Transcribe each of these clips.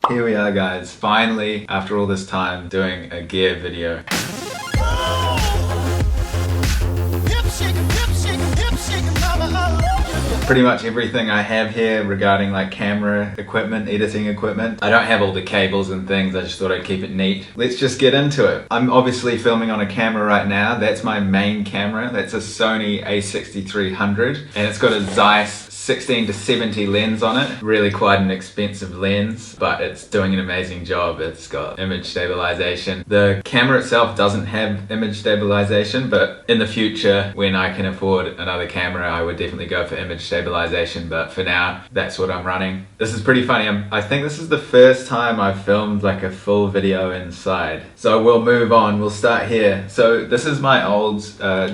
Here we are, guys, finally after all this time doing a gear video. Pretty much everything I have here regarding like camera equipment, editing equipment. I don't have all the cables and things, I just thought I'd keep it neat. Let's just get into it. I'm obviously filming on a camera right now. That's my main camera. That's a Sony a6300 and it's got a Zeiss 16 to 70 lens on it. Really quite an expensive lens, but it's doing an amazing job. It's got image stabilization. The camera itself doesn't have image stabilization, but in the future, when I can afford another camera, I would definitely go for image stabilization, but for now, that's what I'm running. This is pretty funny. I think this is the first time I've filmed like a full video inside. So we'll move on, we'll start here. So this is my old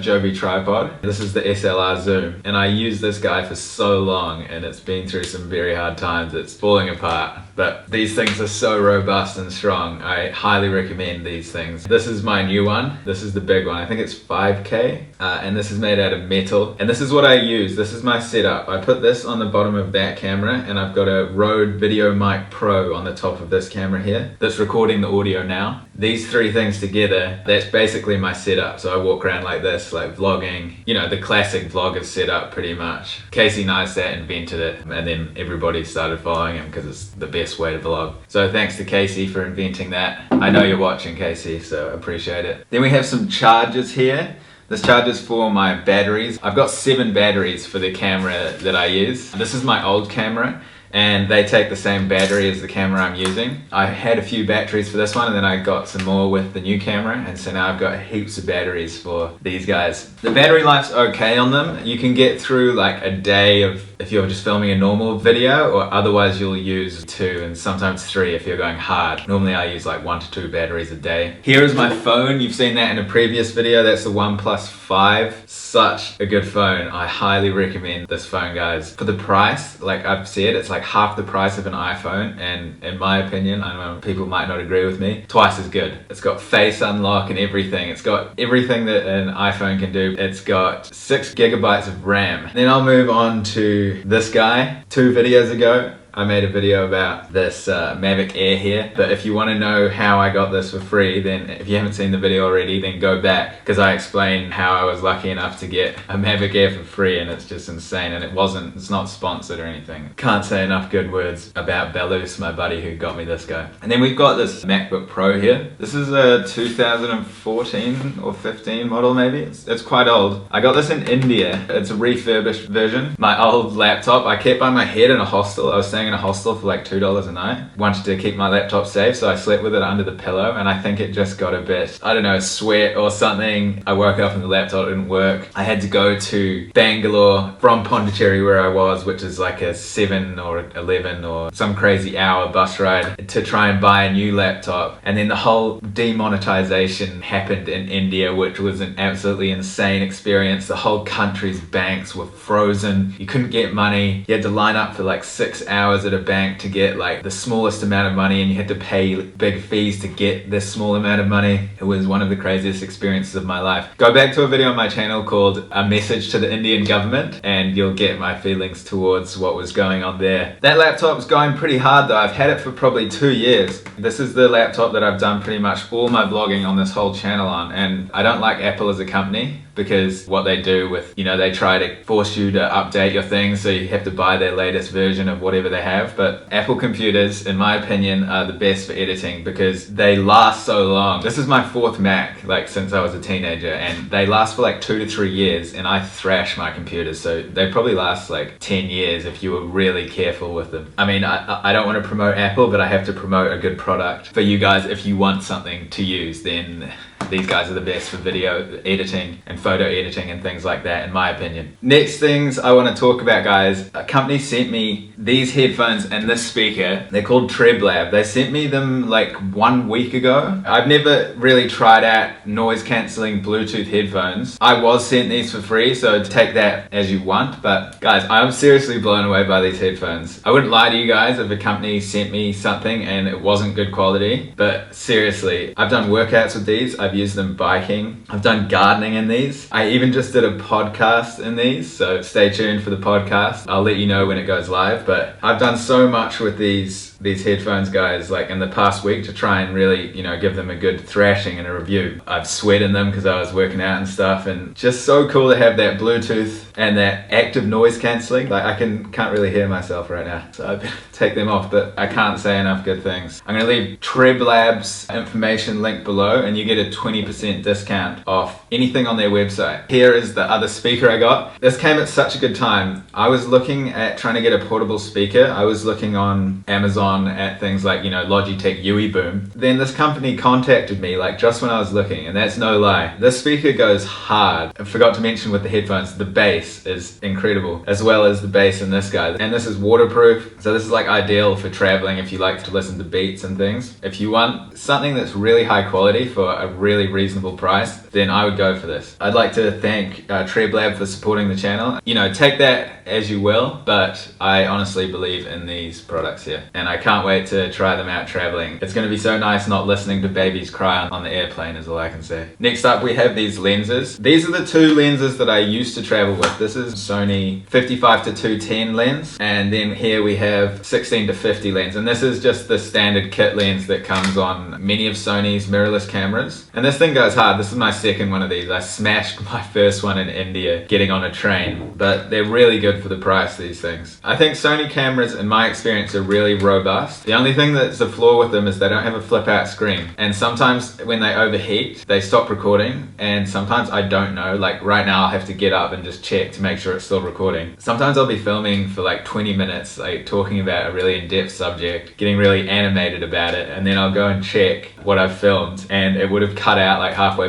Joby tripod. This is the SLR Zoom, and I use this guy for so long and it's been through some very hard times. It's falling apart, but these things are so robust and strong. I highly recommend these things. This is my new one. This is the big one. I think it's 5K and this is made out of metal, and this is what I use. This is my setup. I put this on the bottom of that camera and I've got a Rode Video Mic Pro on the top of this camera here that's recording the audio now. These three things together, that's basically my setup. So I walk around like this, like vlogging, you know, the classic vlogger setup pretty much. Casey Neistat invented it and then everybody started following him because it's the best way to vlog. So thanks to Casey for inventing that. I know you're watching, Casey, so I appreciate it. Then we have some chargers here. This charger's for my batteries. I've got 7 batteries for the camera that I use. This is my old camera, and they take the same battery as the camera I'm using. I had a few batteries for this one and then I got some more with the new camera, and so now I've got heaps of batteries for these guys. The battery life's okay on them. You can get through like a day of if you're just filming a normal video, or otherwise you'll use 2 and sometimes 3 if you're going hard. Normally I use like 1 to 2 batteries a day. Here is my phone. You've seen that in a previous video. That's the OnePlus 5. Such a good phone. I highly recommend this phone, guys. For the price, like I've said, it's like half the price of an iPhone, and in my opinion, I know people might not agree with me, twice as good. It's got face unlock and everything. It's got everything that an iPhone can do. It's got 6 gigabytes of RAM. Then I'll move on to this guy. 2 videos ago, I made a video about this Mavic Air here, but if you want to know how I got this for free, then if you haven't seen the video already, then go back, because I explain how I was lucky enough to get a Mavic Air for free, and it's just insane. And it's not sponsored or anything. Can't say enough good words about Belus, my buddy who got me this guy. And then we've got this MacBook Pro here. This is a 2014 or 15 model maybe. It's quite old. I got this in India. It's a refurbished version. My old laptop I kept by my head in a hostel. I was staying in a hostel for like $2 a night. Wanted to keep my laptop safe, so I slept with it under the pillow, and I think it just got a bit, I don't know, sweat or something. I woke up and the laptop didn't work. I had to go to Bangalore from Pondicherry where I was, which is like a 7 or 11 or some crazy hour bus ride to try and buy a new laptop. And then the whole demonetization happened in India, which was an absolutely insane experience. The whole country's banks were frozen. You couldn't get money. You had to line up for like 6 hours at a bank to get like the smallest amount of money, and you had to pay big fees to get this small amount of money. It was one of the craziest experiences of my life. Go back to a video on my channel called A Message to the Indian Government and you'll get my feelings towards what was going on there. That laptop's going pretty hard though. I've had it for probably 2 years. This is the laptop that I've done pretty much all my vlogging on this whole channel on, and I don't like Apple as a company, because what they do with, you know, they try to force you to update your things, so you have to buy their latest version of whatever they have. But Apple computers, in my opinion, are the best for editing because they last so long. This is my 4th Mac, like since I was a teenager, and they last for like 2 to 3 years, and I thrash my computers, so they probably last like 10 years if you were really careful with them. I mean, I don't want to promote Apple, but I have to promote a good product for you guys. If you want something to use, then these guys are the best for video editing and photo editing and things like that, in my opinion. Next things I want to talk about, guys. A company sent me these headphones and this speaker. They're called TrebLab. They sent me them like 1 week ago. I've never really tried out noise cancelling Bluetooth headphones. I was sent these for free, so take that as you want. But guys, I'm seriously blown away by these headphones. I wouldn't lie to you guys if a company sent me something and it wasn't good quality, but seriously, I've done workouts with these. I've used them biking. I've done gardening in these. these. I even just did a podcast in these, so stay tuned for the podcast. I'll let you know when it goes live, but I've done so much with these headphones, guys, like in the past week to try and really, you know, give them a good thrashing and a review. I've sweat in them because I was working out and stuff, and just so cool to have that Bluetooth and that active noise cancelling. Like I can't really hear myself right now, so I better take them off, but I can't say enough good things. I'm gonna leave Treb Labs information link below, and you get a 20% discount off anything on their website. Here is the other speaker I got. This came at such a good time. I was looking at trying to get a portable speaker. I was looking on Amazon at things like, you know, Logitech UE Boom. Then this company contacted me like just when I was looking, and that's no lie. This speaker goes hard. I forgot to mention with the headphones, the bass is incredible, as well as the bass in this guy. And this is waterproof, so this is like ideal for traveling if you like to listen to beats and things. If you want something that's really high quality for a really reasonable price, then I would go for this. I'd like to thank Treb Lab for supporting the channel. You know, take that as you will, but I honestly believe in these products here, and I can't wait to try them out traveling. It's going to be so nice not listening to babies cry on the airplane is all I can say. Next up we have these lenses. These are the two lenses that I used to travel with. This is Sony 55 to 210 lens, and then here we have 16 to 50 lens, and this is just the standard kit lens that comes on many of Sony's mirrorless cameras. And this thing goes hard. This is my second one of these. I smashed my first one in India getting on a train, but they're really good for the price, these things. I think Sony cameras, in my experience, are really robust. The only thing that's a flaw with them is they don't have a flip out screen, and sometimes when they overheat they stop recording, and sometimes I don't know, like right now I'll have to get up and just check to make sure it's still recording. Sometimes I'll be filming for like 20 minutes, like talking about a really in-depth subject, getting really animated about it, and then I'll go and check what I've filmed and it would have cut out like halfway.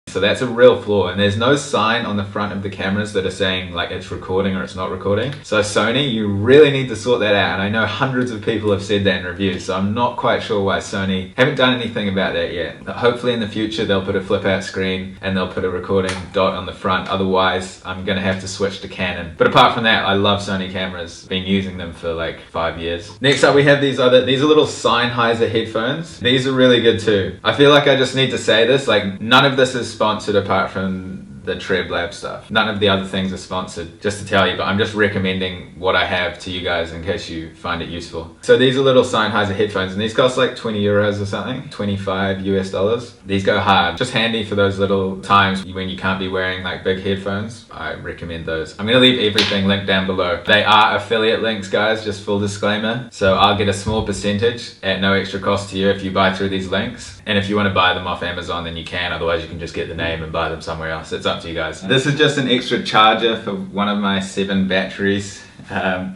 So that's a real flaw, and there's no sign on the front of the cameras that are saying like it's recording or it's not recording. So Sony, you really need to sort that out, and I know hundreds of people have said that in reviews, so I'm not quite sure why Sony haven't done anything about that yet. But hopefully in the future they'll put a flip out screen and they'll put a recording dot on the front, otherwise I'm gonna have to switch to Canon. But apart from that, I love Sony cameras, been using them for like 5 years. Next up we have these are little Sennheiser headphones. These are really good too. I feel like I just need to say this, like none of this is sponsored apart from the Treb Lab stuff. None of the other things are sponsored, just to tell you, but I'm just recommending what I have to you guys in case you find it useful. So these are little Sennheiser headphones, and these cost like 20 euros or something, 25 US dollars. These go hard. Just handy for those little times when you can't be wearing like big headphones. I recommend those. I'm gonna leave everything linked down below. They are affiliate links, guys, just full disclaimer. So I'll get a small percentage at no extra cost to you if you buy through these links. And if you want to buy them off Amazon, then you can. Otherwise you can just get the name and buy them somewhere else. It's up to you guys. This is just an extra charger for one of my 7 batteries.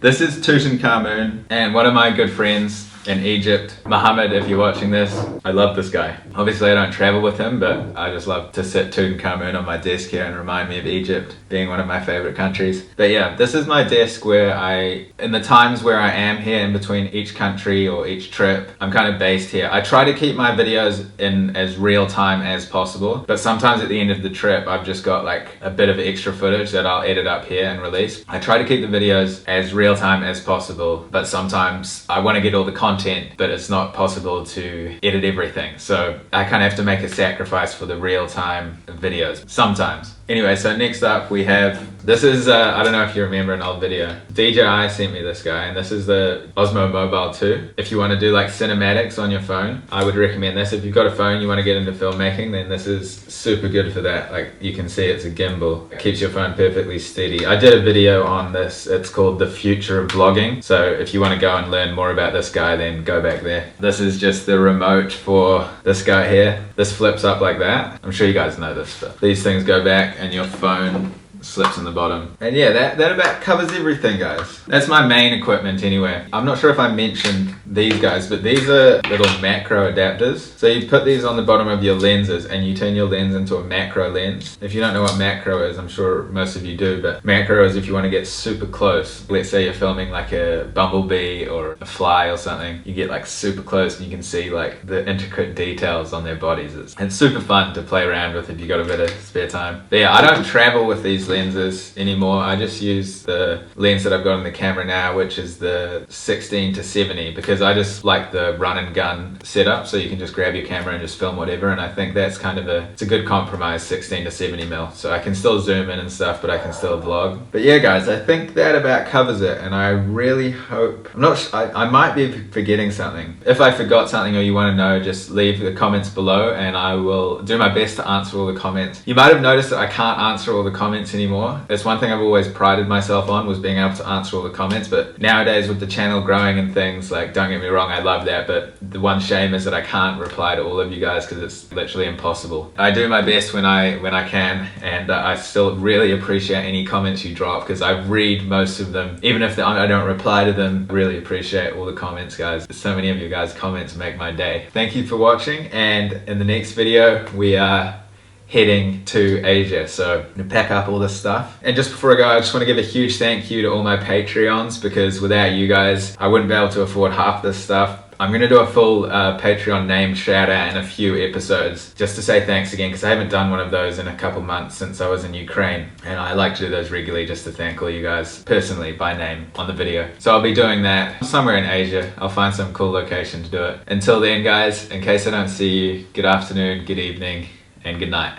This is Tutankhamun, and one of my good friends in Egypt, Mohammed, if you're watching this, I love this guy. Obviously I don't travel with him, but I just love to sit Tutankhamun on my desk here and remind me of Egypt being one of my favorite countries. But yeah, this is my desk where in the times where I am here in between each country or each trip, I'm kind of based here. I try to keep my videos in as real time as possible, but sometimes at the end of the trip, I've just got like a bit of extra footage that I'll edit up here and release. I try to keep the videos as real time as possible, but sometimes I want to get all the content, but it's not possible to edit everything. So I kind of have to make a sacrifice for the real-time videos sometimes. Anyway, so next up we have, this is, I don't know if you remember an old video. DJI sent me this guy, and this is the Osmo Mobile 2. If you want to do like cinematics on your phone, I would recommend this. If you've got a phone you want to get into filmmaking, then this is super good for that. Like you can see it's a gimbal. It keeps your phone perfectly steady. I did a video on this. It's called The Future of Vlogging. So if you want to go and learn more about this guy, then go back there. This is just the remote for this guy here. This flips up like that. I'm sure you guys know this, but these things go back and your phone slips in the bottom. And yeah, that about covers everything, guys. That's my main equipment anyway. I'm not sure if I mentioned these guys, but these are little macro adapters. So you put these on the bottom of your lenses and you turn your lens into a macro lens. If you don't know what macro is, I'm sure most of you do, but macro is if you want to get super close. Let's say you're filming like a bumblebee or a fly or something. You get like super close and you can see like the intricate details on their bodies. It's super fun to play around with if you got a bit of spare time. But yeah, I don't travel with these lenses anymore. I just use the lens that I've got on the camera now, which is the 16 to 70, because because I just like the run and gun setup, so you can just grab your camera and just film whatever, and I think that's kind of it's a good compromise, 16 to 70 mil. So I can still zoom in and stuff, but I can still vlog. But yeah guys, I think that about covers it, and I really hope, I might be forgetting something. If I forgot something or you want to know, just leave the comments below and I will do my best to answer all the comments. You might have noticed that I can't answer all the comments anymore. It's one thing I've always prided myself on, was being able to answer all the comments, but nowadays with the channel growing and things, like, don't get me wrong, I love that, but the one shame is that I can't reply to all of you guys because it's literally impossible. I do my best when I can, and I still really appreciate any comments you drop because I read most of them, even if I don't reply to them. Really appreciate all the comments, guys. So many of you guys' comments make my day. Thank you for watching, and in the next video we are heading to Asia, so I'm gonna pack up all this stuff. And just before I go, I just want to give a huge thank you to all my Patreons, because without you guys I wouldn't be able to afford half this stuff. I'm gonna do a full Patreon name shout out in a few episodes just to say thanks again, because I haven't done one of those in a couple months since I was in Ukraine, and I like to do those regularly just to thank all you guys personally by name on the video. So I'll be doing that somewhere in Asia. I'll find some cool location to do it. Until then guys, in case I don't see you, good afternoon, good evening, and good night.